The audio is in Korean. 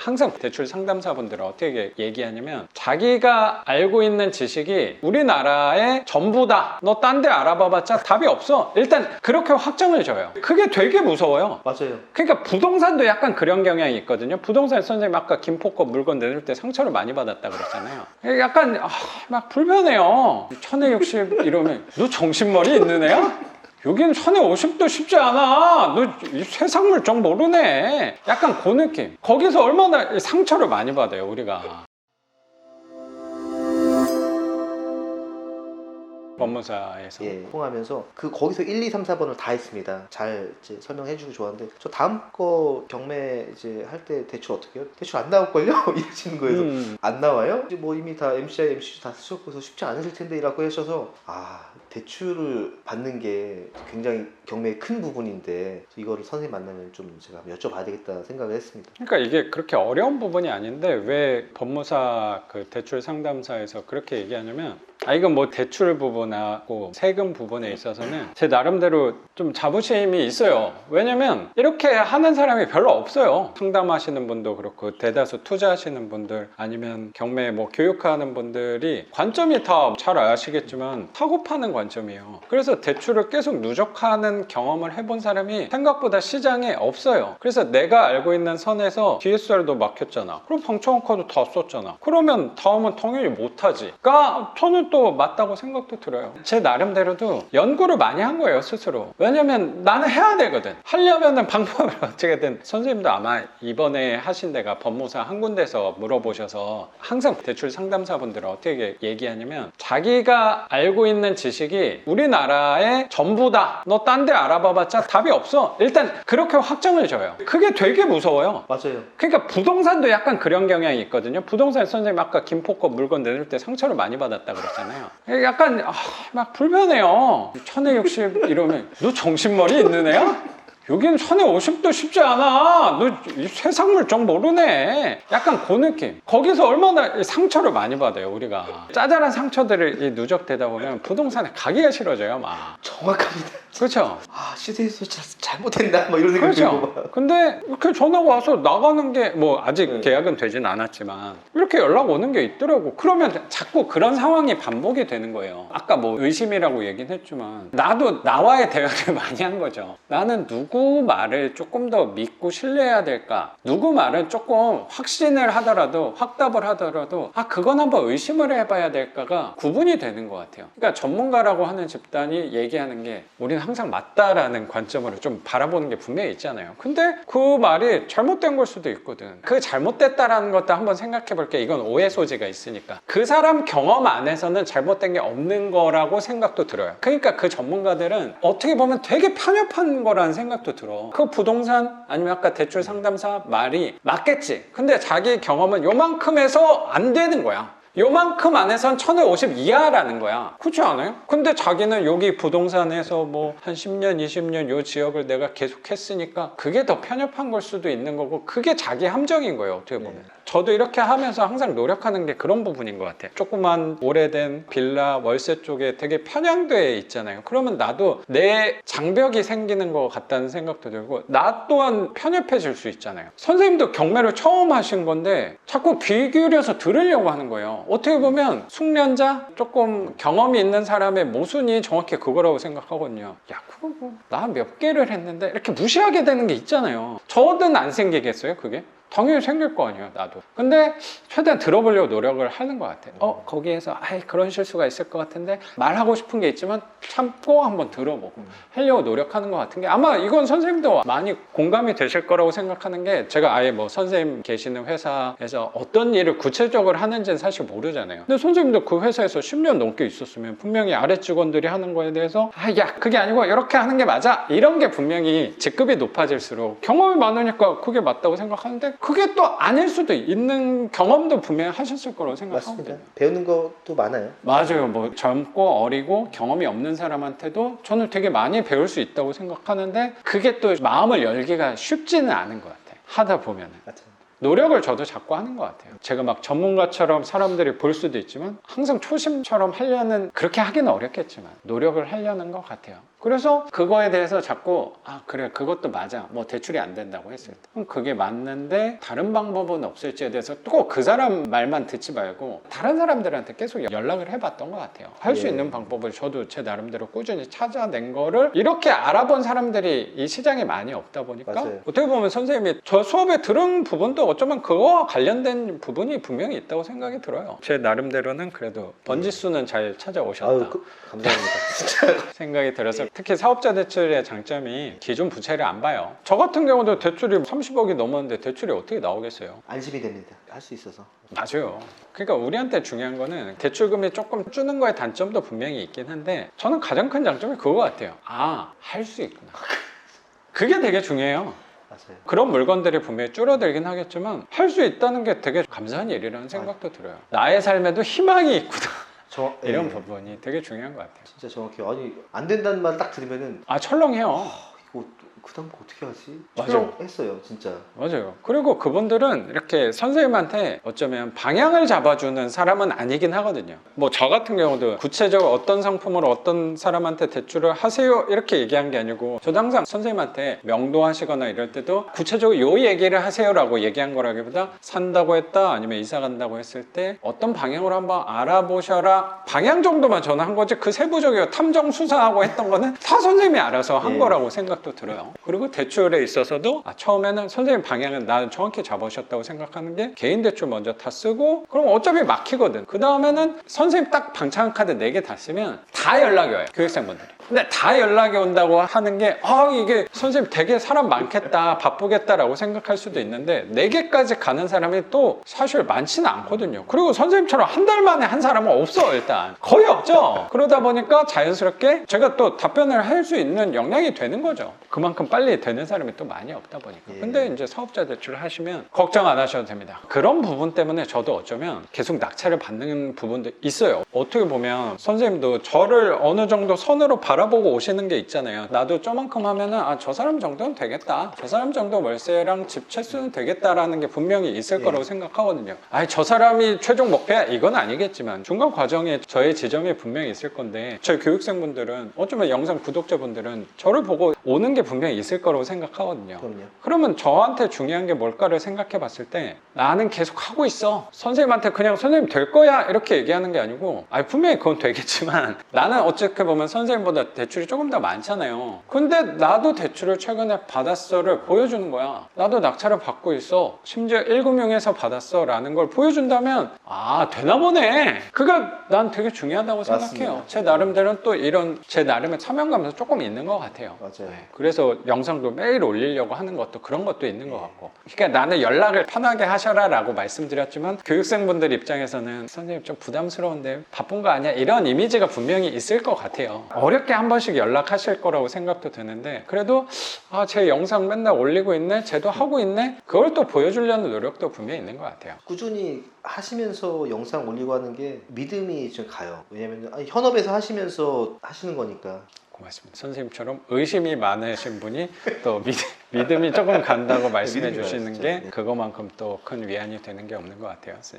항상 대출 상담사분들은 어떻게 얘기하냐면 자기가 알고 있는 지식이 우리나라의 전부다. 너 딴 데 알아봐봤자 답이 없어. 일단 그렇게 확정을 줘요. 그게 되게 무서워요. 맞아요. 그러니까 부동산도 약간 그런 경향이 있거든요. 부동산 선생님 아까 김포거 물건 내놓을 때 상처를 많이 받았다 그랬잖아요. 약간 막 불편해요. 1060 이러면 너 정신머리 있는 애야? 여긴 1050도 쉽지 않아. 너 세상 물정 모르네. 약간 그 느낌. 거기서 얼마나 상처를 많이 받아요 우리가. 법무사에서 통하면서 거기서 1, 2, 3, 4번을 다 했습니다. 잘 이제 설명해주고 좋았는데 저 다음 거 경매 이제 할 때 대출 어떻게 해요? 대출 안 나올걸요? 이러시는 거에서 안 나와요? 이제 뭐 이미 다 MCI, MCG 다 쓰셨고 해서 쉽지 않으실 텐데 라고 하셔서 대출을 받는 게 굉장히 경매의 큰 부분인데 이거를 선생님 만나면 좀 제가 여쭤봐야 되겠다 생각을 했습니다. 그러니까 이게 그렇게 어려운 부분이 아닌데 왜 법무사 그 대출 상담사에서 그렇게 얘기하냐면 이건 뭐 대출 부분하고 세금 부분에 있어서는 제 나름대로 좀 자부심이 있어요. 왜냐면 이렇게 하는 사람이 별로 없어요. 상담하시는 분도 그렇고 대다수 투자하시는 분들 아니면 경매 뭐 교육하는 분들이 관점이 다 잘 아시겠지만 사고 파는 관점이에요. 그래서 대출을 계속 누적하는 경험을 해본 사람이 생각보다 시장에 없어요. 그래서 내가 알고 있는 선에서 DSR도 막혔잖아. 그럼 방청원카도 다 썼잖아. 그러면 다음은 당연히 못하지. 그러니까 저는 또 맞다고 생각도 들어요. 제 나름대로도 연구를 많이 한 거예요 스스로. 왜냐면 나는 해야 되거든. 하려면은 방법을 어떻게든 선생님도 아마 이번에 하신 데가 법무사 한 군데서 물어보셔서 항상 대출 상담사분들은 어떻게 얘기하냐면 자기가 알고 있는 지식이 우리나라의 전부다. 너 딴 데 알아봐봤자 답이 없어. 일단 그렇게 확정을 줘요. 그게 되게 무서워요. 맞아요. 그러니까 부동산도 약간 그런 경향이 있거든요. 부동산 선생님 아까 김포거 물건 내놓을 때 상처를 많이 받았다 그랬잖아요. 약간 막 불편해요. 1060 이러면 너 정신머리 있는 애야? 여긴 1050도 쉽지 않아. 너 세상 물정 모르네. 약간 그 느낌. 거기서 얼마나 상처를 많이 받아요 우리가. 짜잘한 상처들이 누적되다 보면 부동산에 가기가 싫어져요 막. 정확합니다. 그렇죠. 시세에서 잘못했나 뭐 이런 생각이 들고. 그렇죠. 근데 이렇게 전화가 와서 나가는 게 뭐 아직 계약은 되진 않았지만 이렇게 연락 오는 게 있더라고. 그러면 자꾸 그런 상황이 반복이 되는 거예요. 아까 뭐 의심이라고 얘기는 했지만 나도 나와의 대화를 많이 한 거죠. 나는 누구 말을 조금 더 믿고 신뢰해야 될까? 누구 말은 조금 확신을 하더라도 확답을 하더라도 그건 한번 의심을 해봐야 될까가 구분이 되는 것 같아요. 그러니까 전문가라고 하는 집단이 얘기하는 게 우리는 항상 맞다라는 관점으로 좀 바라보는 게 분명히 있잖아요. 근데 그 말이 잘못된 걸 수도 있거든. 그 잘못됐다라는 것도 한번 생각해 볼게. 이건 오해 소지가 있으니까. 그 사람 경험 안에서는 잘못된 게 없는 거라고 생각도 들어요. 그러니까 그 전문가들은 어떻게 보면 되게 편협한 거라는 생각도 들어. 그 부동산 아니면 아까 대출 상담사 말이 맞겠지. 근데 자기 경험은 요만큼 해서 안 되는 거야. 요만큼 안에선 1050 이하라는 거야. 그렇지 않아요? 근데 자기는 여기 부동산에서 뭐 한 10년, 20년 요 지역을 내가 계속 했으니까 그게 더 편협한 걸 수도 있는 거고 그게 자기 함정인 거예요 어떻게 보면. 저도 이렇게 하면서 항상 노력하는 게 그런 부분인 것 같아요. 조그만 오래된 빌라 월세 쪽에 되게 편향돼 있잖아요. 그러면 나도 내 장벽이 생기는 것 같다는 생각도 들고 나 또한 편협해질 수 있잖아요. 선생님도 경매를 처음 하신 건데 자꾸 귀 기울여서 들으려고 하는 거예요. 어떻게 보면 숙련자, 조금 경험이 있는 사람의 모순이 정확히 그거라고 생각하거든요. 야, 그거 뭐 나 몇 개를 했는데 이렇게 무시하게 되는 게 있잖아요. 저는 안 생기겠어요, 그게? 당연히 생길 거 아니에요 나도. 근데 최대한 들어보려고 노력을 하는 것 같아요. 거기에서 그런 실수가 있을 것 같은데 말하고 싶은 게 있지만 참고 한번 들어보고 하려고 노력하는 것 같은 게 아마 이건 선생님도 많이 공감이 되실 거라고 생각하는 게 제가 아예 뭐 선생님 계시는 회사에서 어떤 일을 구체적으로 하는지는 사실 모르잖아요. 근데 선생님도 그 회사에서 10년 넘게 있었으면 분명히 아래 직원들이 하는 거에 대해서 야 그게 아니고 이렇게 하는 게 맞아 이런 게 분명히 직급이 높아질수록 경험이 많으니까 그게 맞다고 생각하는데 그게 또 아닐 수도 있는 경험도 분명히 하셨을 거라고 생각하거든요. 맞습니다. 배우는 것도 많아요. 맞아요. 뭐 젊고 어리고 경험이 없는 사람한테도 저는 되게 많이 배울 수 있다고 생각하는데 그게 또 마음을 열기가 쉽지는 않은 것 같아요. 하다 보면은. 맞아요. 노력을 저도 자꾸 하는 것 같아요. 제가 막 전문가처럼 사람들이 볼 수도 있지만 항상 초심처럼 하려는 그렇게 하기는 어렵겠지만 노력을 하려는 것 같아요. 그래서 그거에 대해서 자꾸 그래 그것도 맞아 뭐 대출이 안 된다고 했을 때 그럼 그게 맞는데 다른 방법은 없을지에 대해서 꼭 그 사람 말만 듣지 말고 다른 사람들한테 계속 연락을 해봤던 것 같아요. 할 수 예. 있는 방법을 저도 제 나름대로 꾸준히 찾아낸 거를 이렇게 알아본 사람들이 이 시장에 많이 없다 보니까 맞아요. 어떻게 보면 선생님이 저 수업에 들은 부분도 어쩌면 그거와 관련된 부분이 분명히 있다고 생각이 들어요. 제 나름대로는 그래도 번지수는 잘 찾아오셨다 아유, 감사합니다. 생각이 들어서 특히 사업자 대출의 장점이 기존 부채를 안 봐요. 저 같은 경우도 대출이 30억이 넘었는데 대출이 어떻게 나오겠어요? 안심이 됩니다. 할 수 있어서. 맞아요. 그러니까 우리한테 중요한 거는 대출금이 조금 주는 거에 단점도 분명히 있긴 한데 저는 가장 큰 장점이 그거 같아요. 할 수 있구나. 그게 되게 중요해요. 맞아요. 그런 물건들이 분명히 줄어들긴 하겠지만 할 수 있다는 게 되게 감사한 일이라는 생각도 들어요. 나의 삶에도 희망이 있구나. 이런 예. 부분이 되게 중요한 것 같아요. 진짜 정확해요. 아니 안 된다는 말 딱 들으면은 철렁해요. 이거 그다음 거 어떻게 하지? 맞아. 했어요, 진짜. 맞아요. 그리고 그분들은 이렇게 선생님한테 어쩌면 방향을 잡아주는 사람은 아니긴 하거든요. 뭐 저 같은 경우도 구체적으로 어떤 상품으로 어떤 사람한테 대출을 하세요 이렇게 얘기한 게 아니고 저도 항상 선생님한테 명도하시거나 이럴 때도 구체적으로 요 얘기를 하세요라고 얘기한 거라기보다 산다고 했다 아니면 이사 간다고 했을 때 어떤 방향으로 한번 알아보셔라 방향 정도만 저는 한 거지 그 세부적이고 탐정 수사하고 했던 거는 다 선생님이 알아서 한 예. 거라고 생각도 들어요. 그리고 대출에 있어서도 처음에는 선생님 방향은 나는 정확히 잡으셨다고 생각하는 게 개인 대출 먼저 다 쓰고 그럼 어차피 막히거든. 그 다음에는 선생님 딱 방창 카드 4개 다 쓰면 다 연락이 와요. 교육생분들이. 근데 다 연락이 온다고 하는 게 이게 선생님 되게 사람 많겠다 바쁘겠다라고 생각할 수도 있는데 4개까지 가는 사람이 또 사실 많지는 않거든요. 그리고 선생님처럼 한 달 만에 한 사람은 없어 일단 거의 없죠. 그러다 보니까 자연스럽게 제가 또 답변을 할 수 있는 역량이 되는 거죠. 그만큼 빨리 되는 사람이 또 많이 없다 보니까. 예. 근데 이제 사업자 대출을 하시면 걱정 안 하셔도 됩니다. 그런 부분 때문에 저도 어쩌면 계속 낙찰을 받는 부분도 있어요. 어떻게 보면 선생님도 저를 어느 정도 선으로 바라보고 오시는 게 있잖아요. 나도 저만큼 하면은 저 사람 정도는 되겠다. 저 사람 정도 월세랑 집 채수는 되겠다라는 게 분명히 있을 예. 거라고 생각하거든요. 저 사람이 최종 목표야 이건 아니겠지만 중간 과정에 저의 지점이 분명히 있을 건데 저희 교육생분들은 어쩌면 영상 구독자분들은 저를 보고 오는 게 분명히 있을 거라고 생각하거든요. 그럼요. 그러면 저한테 중요한 게 뭘까를 생각해 봤을 때 나는 계속 하고 있어. 선생님한테 그냥 선생님 될 거야 이렇게 얘기하는 게 아니고 분명히 그건 되겠지만 나는 어떻게 보면 선생님보다 대출이 조금 더 많잖아요. 근데 나도 대출을 최근에 받았어를 보여주는 거야. 나도 낙찰을 받고 있어. 심지어 1금융에서 받았어 라는 걸 보여준다면 되나 보네. 그가 난 되게 중요하다고 생각해요. 맞습니다. 제 나름대로는 또 이런 제 나름의 사명감도 조금 있는 것 같아요. 맞아요. 그래서 영상도 매일 올리려고 하는 것도 그런 것도 있는 것 같고 그러니까 나는 연락을 편하게 하셔라 라고 말씀드렸지만 교육생분들 입장에서는 선생님 좀 부담스러운데 바쁜 거 아니야 이런 이미지가 분명히 있을 것 같아요. 어렵게 한 번씩 연락하실 거라고 생각도 드는데 그래도 제 영상 맨날 올리고 있네 쟤도 하고 있네 그걸 또 보여주려는 노력도 분명히 있는 것 같아요. 꾸준히 하시면서 영상 올리고 하는 게 믿음이 좀 가요. 왜냐면 현업에서 하시면서 하시는 거니까. 고맙습니다. 선생님처럼 의심이 많으신 분이 또 믿음이 조금 간다고 말씀해 믿음이 주시는 가요, 게 진짜. 그거만큼 또 큰 위안이 되는 게 없는 것 같아요. 선생님.